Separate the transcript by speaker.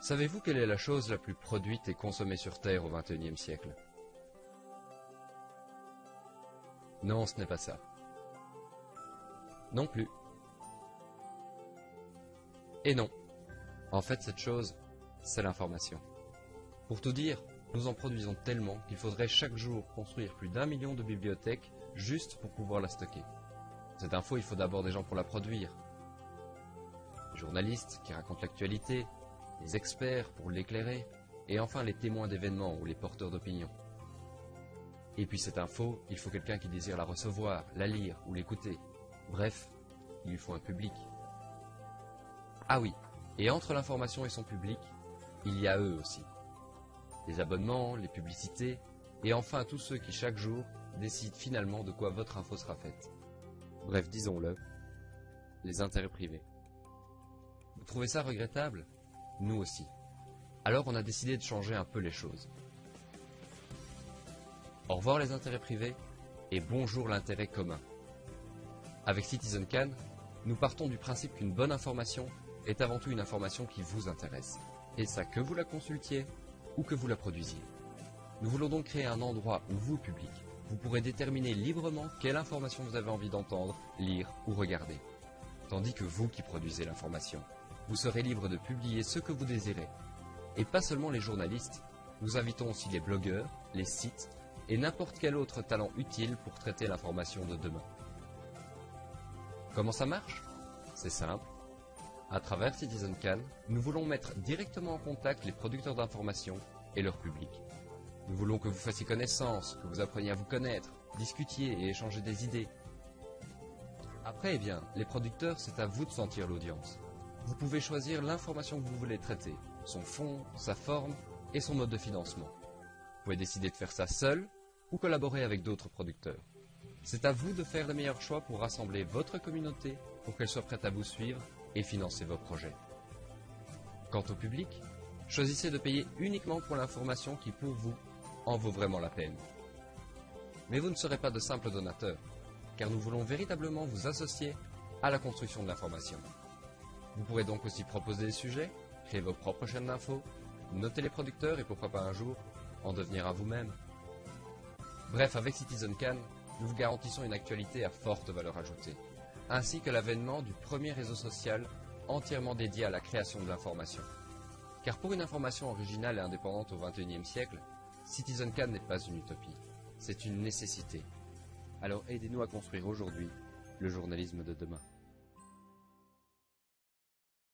Speaker 1: Savez-vous quelle est la chose la plus produite et consommée sur Terre au XXIe siècle? Non, ce n'est pas ça. Non plus. Et non. En fait, cette chose, c'est l'information. Pour tout dire, nous en produisons tellement qu'il faudrait chaque jour construire plus d'1 million de bibliothèques juste pour pouvoir la stocker. Cette info, il faut d'abord des gens pour la produire. Des journalistes qui racontent l'actualité, des experts pour l'éclairer, et enfin les témoins d'événements ou les porteurs d'opinion. Et puis cette info, il faut quelqu'un qui désire la recevoir, la lire ou l'écouter. Bref, il lui faut un public. Ah oui, et entre l'information et son public, il y a eux aussi. Les abonnements, les publicités, et enfin tous ceux qui chaque jour décident finalement de quoi votre info sera faite. Bref, disons-le, les intérêts privés. Vous trouvez ça regrettable? Nous aussi. Alors on a décidé de changer un peu les choses. Au revoir les intérêts privés et bonjour l'intérêt commun. Avec CitizenCan, nous partons du principe qu'une bonne information est avant tout une information qui vous intéresse. Et ça que vous la consultiez ou que vous la produisiez. Nous voulons donc créer un endroit où vous, public, vous pourrez déterminer librement quelle information vous avez envie d'entendre, lire ou regarder. Tandis que vous qui produisez l'information, vous serez libre de publier ce que vous désirez. Et pas seulement les journalistes, nous invitons aussi les blogueurs, les sites et n'importe quel autre talent utile pour traiter l'information de demain. Comment ça marche? C'est simple. À travers CitizenCan, nous voulons mettre directement en contact les producteurs d'informations et leur public. Nous voulons que vous fassiez connaissance, que vous appreniez à vous connaître, discutiez et échangez des idées. Après, eh bien, les producteurs, c'est à vous de sentir l'audience. Vous pouvez choisir l'information que vous voulez traiter, son fond, sa forme et son mode de financement. Vous pouvez décider de faire ça seul ou collaborer avec d'autres producteurs. C'est à vous de faire les meilleurs choix pour rassembler votre communauté pour qu'elle soit prête à vous suivre et financer vos projets. Quant au public, choisissez de payer uniquement pour l'information qui, pour vous, en vaut vraiment la peine. Mais vous ne serez pas de simples donateurs, car nous voulons véritablement vous associer à la construction de l'information. Vous pourrez donc aussi proposer des sujets, créer vos propres chaînes d'infos, noter les producteurs et pourquoi pas un jour, en devenir un vous-même. Bref, avec CitizenCan, nous vous garantissons une actualité à forte valeur ajoutée, ainsi que l'avènement du premier réseau social entièrement dédié à la création de l'information. Car pour une information originale et indépendante au XXIe siècle, CitizenCan n'est pas une utopie, c'est une nécessité. Alors aidez-nous à construire aujourd'hui le journalisme de demain.